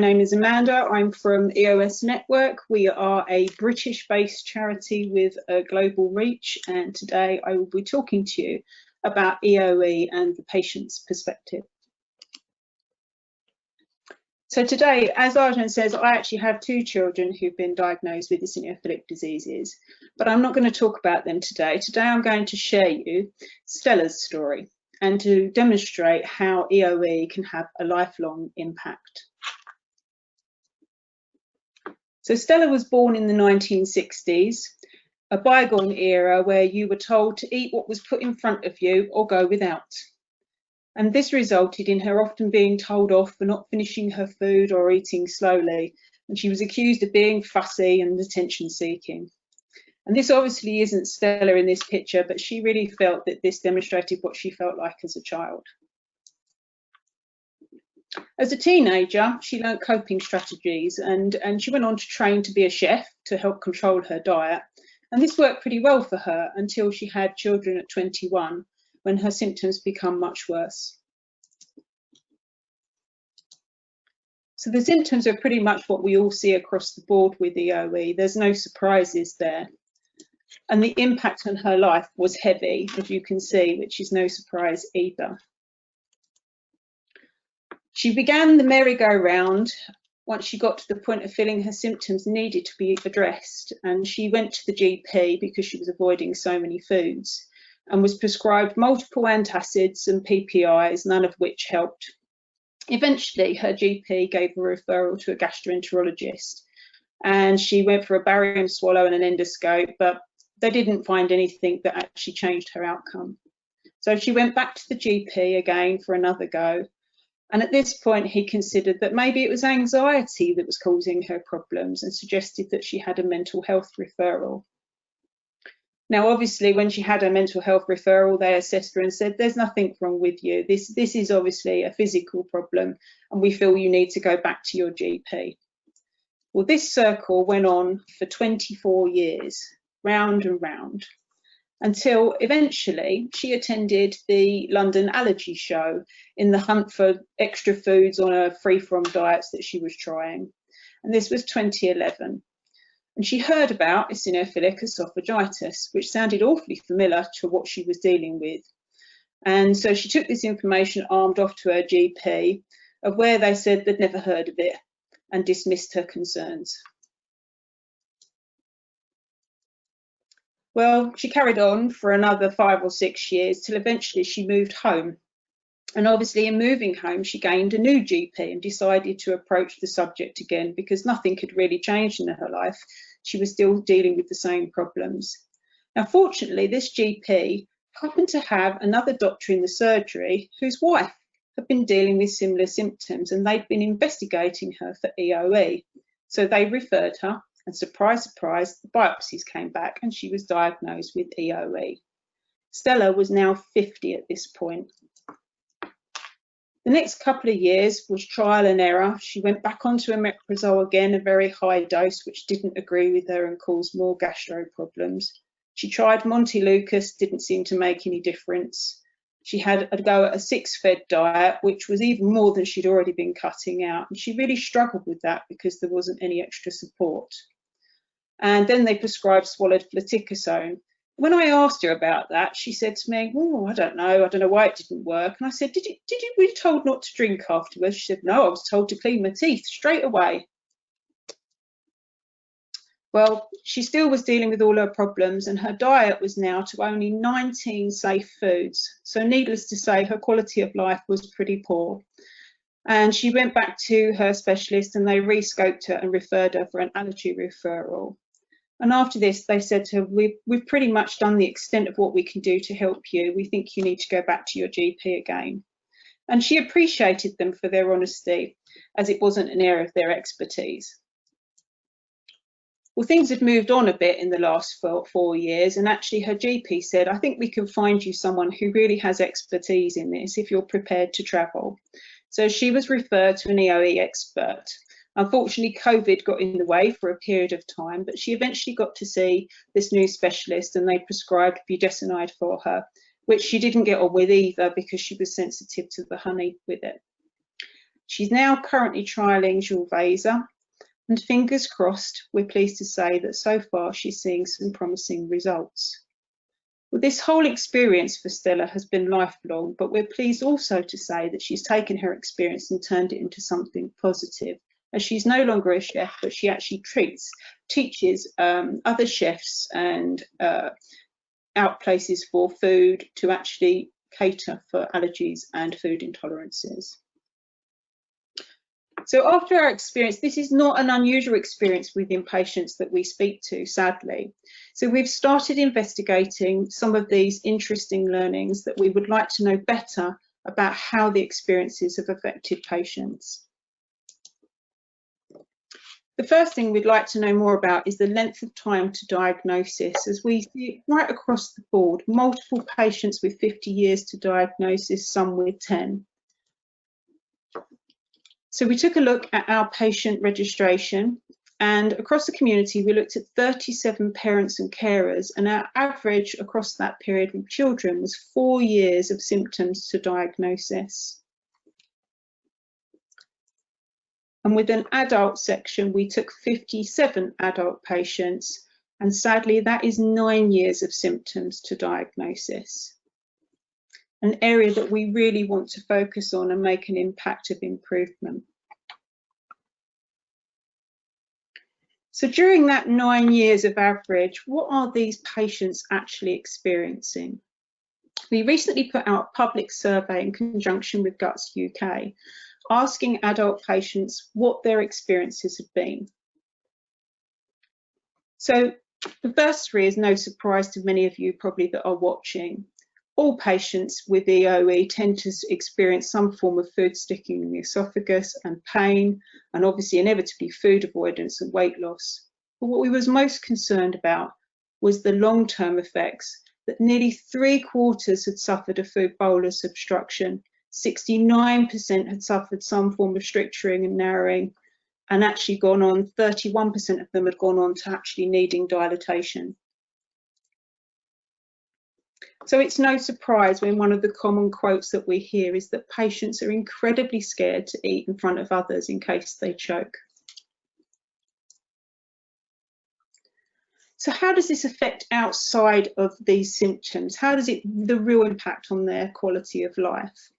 My name is Amanda. I'm from EOS Network. We are a British-based charity with a global reach, and today I will be talking to you about EOE and the patient's perspective. So today, as Arjun says, I actually have two children who've been diagnosed with eosinophilic diseases, but I'm not going to talk about them today. Today I'm going to share you Stella's story and to demonstrate how EOE can have a lifelong impact. So Stella was born in the 1960s, a bygone era where you were told to eat what was put in front of you or go without. And this resulted in her often being told off for not finishing her food or eating slowly. And she was accused of being fussy and attention seeking. And this obviously isn't Stella in this picture, but she really felt that this demonstrated what she felt like as a child. As a teenager, she learned coping strategies and she went on to train to be a chef to help control her diet. And this worked pretty well for her until she had children at 21, when her symptoms become much worse. So the symptoms are pretty much what we all see across the board with EOE. There's no surprises there. And the impact on her life was heavy, as you can see, which is no surprise either. She began the merry-go-round once she got to the point of feeling her symptoms needed to be addressed, and she went to the GP because she was avoiding so many foods and was prescribed multiple antacids and PPIs, none of which helped. Eventually, her GP gave a referral to a gastroenterologist, and she went for a barium swallow and an endoscope, but they didn't find anything that actually changed her outcome. So she went back to the GP again for another go. And at this point, he considered that maybe it was anxiety that was causing her problems and suggested that she had a mental health referral. Now, obviously, when she had a mental health referral, they assessed her and said, there's nothing wrong with you. This is obviously a physical problem, and we feel you need to go back to your GP. Well, this circle went on for 24 years, round and round, until eventually she attended the London Allergy show in the hunt for extra foods on her free-from diets that she was trying. And this was 2011. And she heard about eosinophilic esophagitis, which sounded awfully familiar to what she was dealing with. And so she took this information armed off to her GP, of where they said they'd never heard of it, and dismissed her concerns. Well, she carried on for another 5 or 6 years till eventually she moved home. And obviously in moving home, she gained a new GP and decided to approach the subject again because nothing had really changed in her life. She was still dealing with the same problems. Now, fortunately, this GP happened to have another doctor in the surgery whose wife had been dealing with similar symptoms, and they'd been investigating her for EOE. So they referred her. And surprise, surprise, the biopsies came back and she was diagnosed with EOE. Stella was now 50 at this point. The next couple of years was trial and error. She went back onto omeprazole again, a very high dose, which didn't agree with her and caused more gastro problems. She tried Montelukast, didn't seem to make any difference. She had a go at a 6-fed diet, which was even more than she'd already been cutting out. And she really struggled with that because there wasn't any extra support. And then they prescribed swallowed fluticasone. When I asked her about that, she said to me, oh, I don't know why it didn't work. And I said, did you be told not to drink afterwards? She said, no, I was told to clean my teeth straight away. Well, she still was dealing with all her problems, and her diet was now to only 19 safe foods. So needless to say, her quality of life was pretty poor. And she went back to her specialist and they re-scoped her and referred her for an allergy referral. And after this, they said to her, we've pretty much done the extent of what we can do to help you. We think you need to go back to your GP again. And she appreciated them for their honesty, as it wasn't an area of their expertise. Well, things had moved on a bit in the last 4 years, and actually her GP said, I think we can find you someone who really has expertise in this if you're prepared to travel. So she was referred to an EOE expert. Unfortunately, COVID got in the way for a period of time, but she eventually got to see this new specialist and they prescribed budesonide for her, which she didn't get on with either because she was sensitive to the honey with it. She's now currently trialling Julveza, and fingers crossed, we're pleased to say that so far she's seeing some promising results. Well, this whole experience for Stella has been lifelong, but we're pleased also to say that she's taken her experience and turned it into something positive, as she's no longer a chef, but she actually teaches other chefs and out places for food to actually cater for allergies and food intolerances. So after our experience, this is not an unusual experience within patients that we speak to, sadly. So we've started investigating some of these interesting learnings that we would like to know better about how the experiences have affected patients. The first thing we'd like to know more about is the length of time to diagnosis, as we see right across the board, multiple patients with 50 years to diagnosis, some with 10. So we took a look at our patient registration, and across the community we looked at 37 parents and carers, and our average across that period with children was 4 years of symptoms to diagnosis. And with an adult section we took 57 adult patients, and sadly that is 9 years of symptoms to diagnosis. An area that we really want to focus on and make an impact of improvement. So during that 9 years of average, what are these patients actually experiencing? We recently put out a public survey in conjunction with Guts UK, asking adult patients what their experiences have been. So the first three is no surprise to many of you probably that are watching. All patients with EoE tend to experience some form of food sticking in the esophagus and pain, and obviously inevitably food avoidance and weight loss. But what we was most concerned about was the long-term effects, that nearly 3/4 had suffered a food bolus obstruction, 69% had suffered some form of stricturing and narrowing, and actually gone on, 31% of them had gone on to actually needing dilatation. So it's no surprise when one of the common quotes that we hear is that patients are incredibly scared to eat in front of others in case they choke. So how does this affect outside of these symptoms? How does the real impact on their quality of life?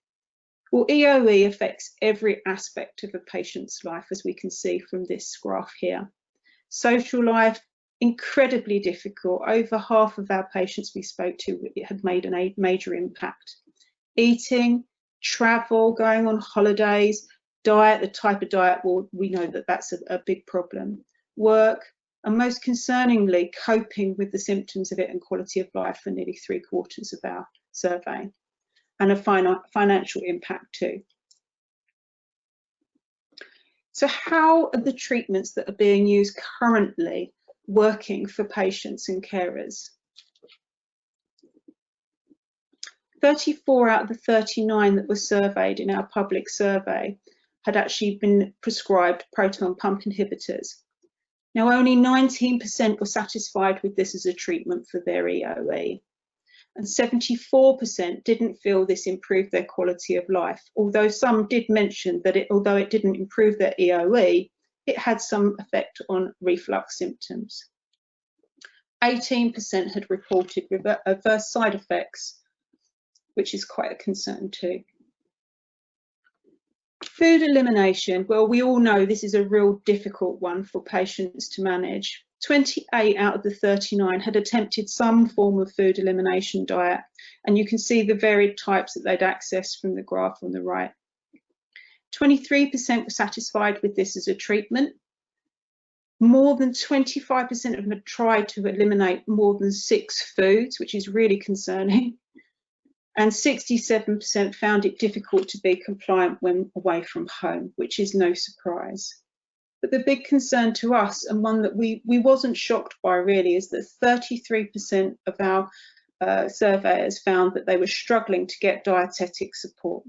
Well, EoE affects every aspect of a patient's life, as we can see from this graph here. Social life, incredibly difficult. Over half of our patients we spoke to had made a major impact. Eating, travel, going on holidays, diet, the type of diet, well, we know that that's a big problem. Work, and most concerningly, coping with the symptoms of it and quality of life for nearly 3/4 of our survey, and a financial impact too. So how are the treatments that are being used currently working for patients and carers? 34 out of the 39 that were surveyed in our public survey had actually been prescribed proton pump inhibitors. Now, only 19% were satisfied with this as a treatment for their EoE, and 74% didn't feel this improved their quality of life, although some did mention that although it didn't improve their EoE, it had some effect on reflux symptoms. 18% had reported adverse side effects, which is quite a concern too. Food elimination, well, we all know this is a real difficult one for patients to manage. 28 out of the 39 had attempted some form of food elimination diet, and you can see the varied types that they'd accessed from the graph on the right. 23% were satisfied with this as a treatment. More than 25% of them had tried to eliminate more than 6 foods, which is really concerning. And 67% found it difficult to be compliant when away from home, which is no surprise. But the big concern to us, and one that we wasn't shocked by really, is that 33% of our surveyors found that they were struggling to get dietetic support.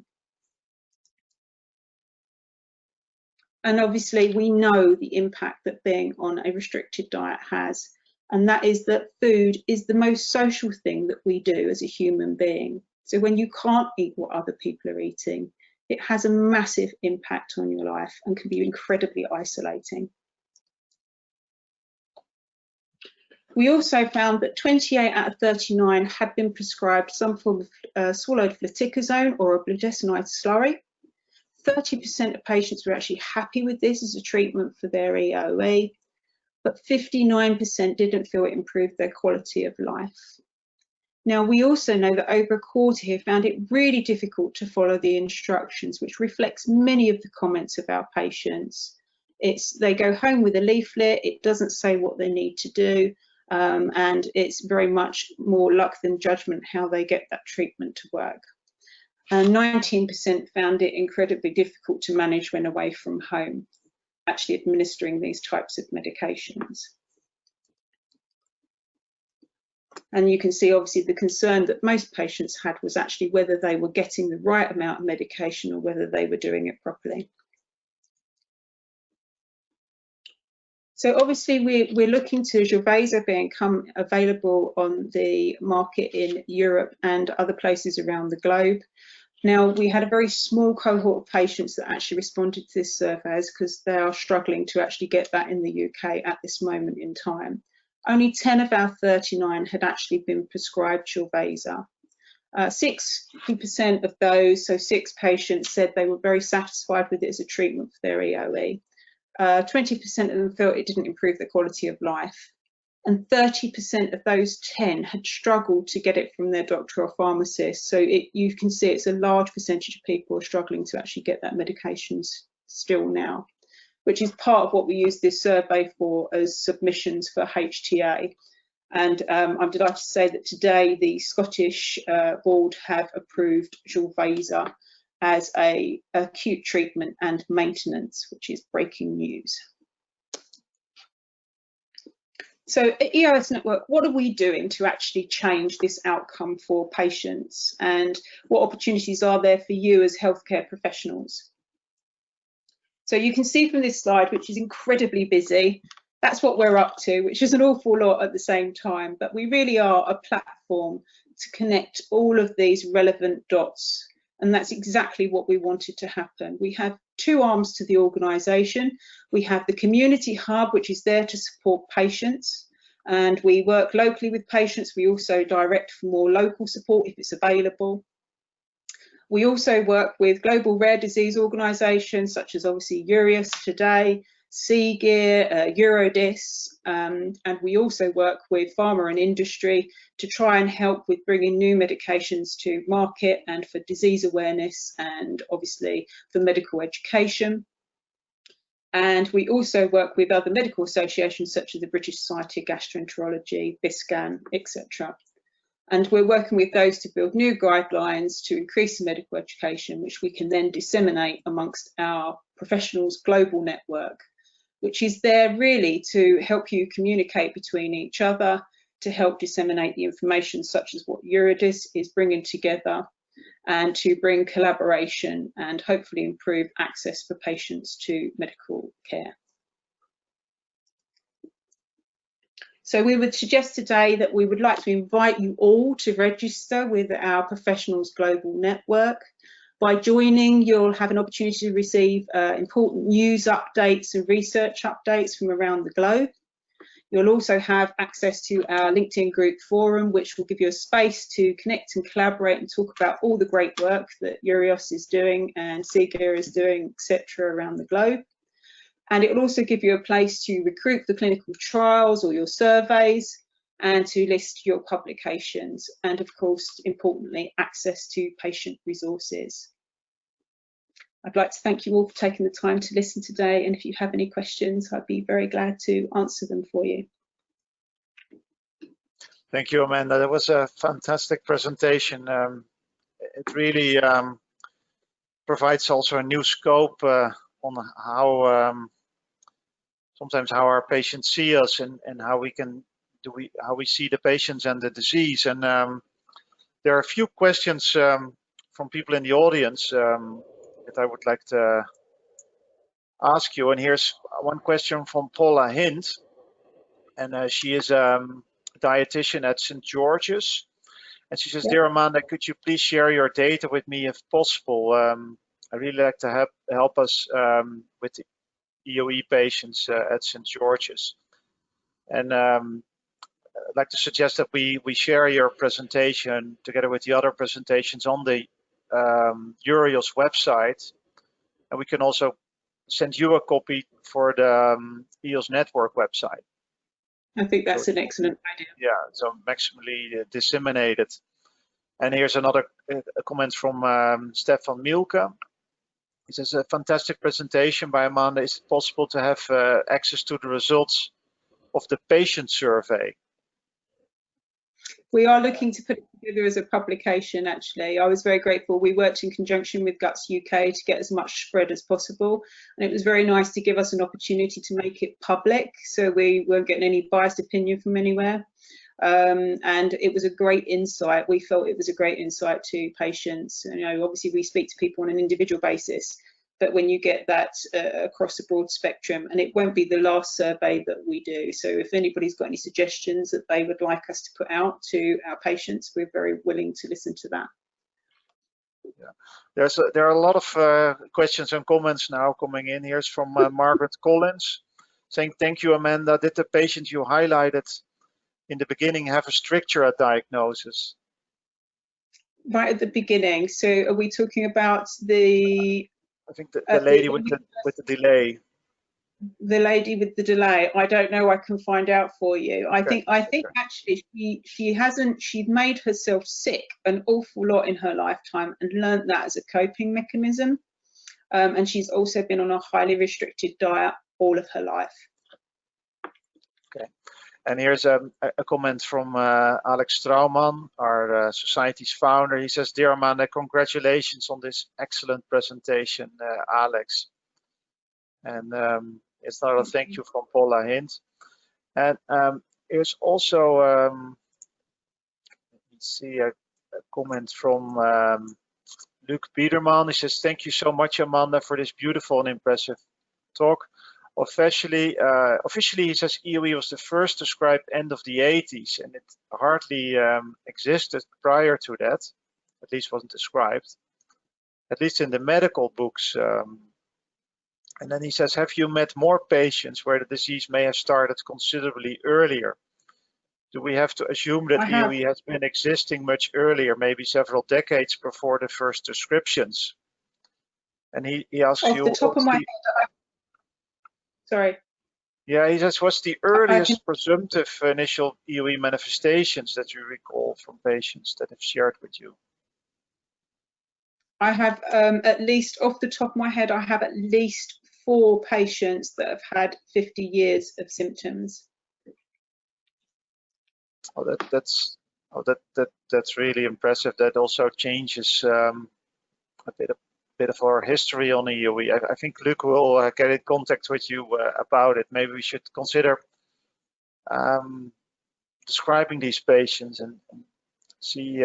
And obviously we know the impact that being on a restricted diet has, and that is that food is the most social thing that we do as a human being. So when you can't eat what other people are eating, it has a massive impact on your life and can be incredibly isolating. We also found that 28 out of 39 had been prescribed some form of swallowed fluticasone or a budesonide slurry. 30% of patients were actually happy with this as a treatment for their EOE, but 59% didn't feel it improved their quality of life. Now, we also know that over a quarter here found it really difficult to follow the instructions, which reflects many of the comments of our patients. They go home with a leaflet, it doesn't say what they need to do, and it's very much more luck than judgment how they get that treatment to work. And 19% found it incredibly difficult to manage when away from home, actually administering these types of medications. And you can see obviously the concern that most patients had was actually whether they were getting the right amount of medication or whether they were doing it properly. So obviously we're looking to Jurvesa become available on the market in Europe and other places around the globe. Now, we had a very small cohort of patients that actually responded to this survey because they are struggling to actually get that in the UK at this moment in time. Only 10 of our 39 had actually been prescribed Jurvesa. 60% of those, so 6 patients, said they were very satisfied with it as a treatment for their EOE. 20% of them felt it didn't improve their quality of life. And 30% of those 10 had struggled to get it from their doctor or pharmacist. So you can see it's a large percentage of people are struggling to actually get that medication still now, which is part of what we use this survey for as submissions for HTA. And I'm delighted to say that today the Scottish board have approved Jurvesa as an acute treatment and maintenance, which is breaking news. So at EOS Network, what are we doing to actually change this outcome for patients, and what opportunities are there for you as healthcare professionals? So you can see from this slide, which is incredibly busy, that's what we're up to, which is an awful lot at the same time, but we really are a platform to connect all of these relevant dots. And that's exactly what we wanted to happen. We have 2 arms to the organisation. We have the community hub, which is there to support patients. And we work locally with patients. We also direct for more local support if it's available. We also work with global rare disease organisations, such as obviously EUREOS today, CGEAR, EUREOS, and we also work with pharma and industry to try and help with bringing new medications to market and for disease awareness and obviously for medical education. And we also work with other medical associations such as the British Society of Gastroenterology, BISCAN, etc. And we're working with those to build new guidelines to increase the medical education, which we can then disseminate amongst our professionals' global network, which is there really to help you communicate between each other, to help disseminate the information such as what EUREOS is bringing together, and to bring collaboration and hopefully improve access for patients to medical care. So we would suggest today that we would like to invite you all to register with our Professionals Global Network. By joining, you'll have an opportunity to receive important news updates and research updates from around the globe. You'll also have access to our LinkedIn group forum, which will give you a space to connect and collaborate and talk about all the great work that EUREOS is doing and CGEAR is doing, etc., around the globe. And it will also give you a place to recruit the clinical trials or your surveys and to list your publications. And of course, importantly, access to patient resources. I'd like to thank you all for taking the time to listen today. And if you have any questions, I'd be very glad to answer them for you. Thank you, Amanda. That was a fantastic presentation. It really provides also a new scope on how sometimes how our patients see us and how how we see the patients and the disease. And there are a few questions from people in the audience that I would like to ask you. And here's one question from Paula Hint, and she is a dietitian at St. George's. And she says, "Dear Amanda, could you please share your data with me if possible? I really like to help us with the EoE patients at St. George's. And I'd like to suggest that we share your presentation together with the other presentations on the EUREOS website. And we can also send you a copy for the EOS Network website. I think that's an excellent idea. Yeah, so maximally disseminated. And here's another comment from Stefan Mielke. He says, a fantastic presentation by Amanda. Is it possible to have access to the results of the patient survey? We are looking to put it together as a publication, actually. I was very grateful. We worked in conjunction with Guts UK to get as much spread as possible. And it was very nice to give us an opportunity to make it public, so we weren't getting any biased opinion from anywhere. And it was a great insight. We felt it was a great insight to patients. You know, obviously we speak to people on an individual basis, but when you get that across a broad spectrum, and it won't be the last survey that we do. So if anybody's got any suggestions that they would like us to put out to our patients, we're very willing to listen to that. Yeah. There are a lot of questions and comments now coming in. Here's from Margaret Collins saying, thank you, Amanda. Did the patient you highlighted in the beginning have a stricture diagnosis? Right at the beginning. So are we talking about the... I think the lady with the delay. The lady with the delay. I don't know. I can find out for you. I think actually she'd made herself sick an awful lot in her lifetime and learned that as a coping mechanism. And she's also been on a highly restricted diet all of her life. Okay. And here's a comment from Alex Strauman, our society's founder. He says, dear Amanda, congratulations on this excellent presentation, Alex. And it's another thank you from Paula Hint. And here's also, let's see, a comment from Luc Biederman. He says, thank you so much, Amanda, for this beautiful and impressive talk. Officially, he says EoE was the first described end of the 80s, and it hardly existed prior to that, at least wasn't described, at least in the medical books. And then he says, have you met more patients where the disease may have started considerably earlier? Do we have to assume that EoE has been existing much earlier, maybe several decades before the first descriptions? And he asks you, off the top of my head, sorry. Yeah, he says, what's the earliest presumptive initial EoE manifestations that you recall from patients that have shared with you? I have at least, off the top of my head, I have at least 4 patients that have had 50 years of symptoms. Oh, that's really impressive. That also changes a bit of our history on EoE. I think Luc will get in contact with you about it. Maybe we should consider describing these patients and see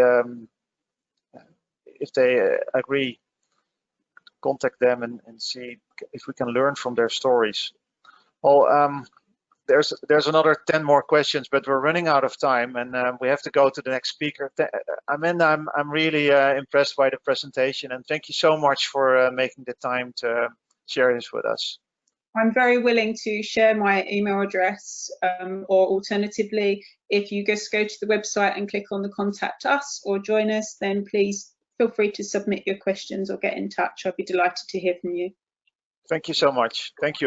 if they agree. Contact them and see if we can learn from their stories. Well, there's another 10 more questions, but we're running out of time, and we have to go to the next speaker. Amanda, I'm really impressed by the presentation, and thank you so much for making the time to share this with us. I'm very willing to share my email address, or alternatively, if you just go to the website and click on the contact us or join us, then please feel free to submit your questions or get in touch. I'd be delighted to hear from you. Thank you so much. Thank you.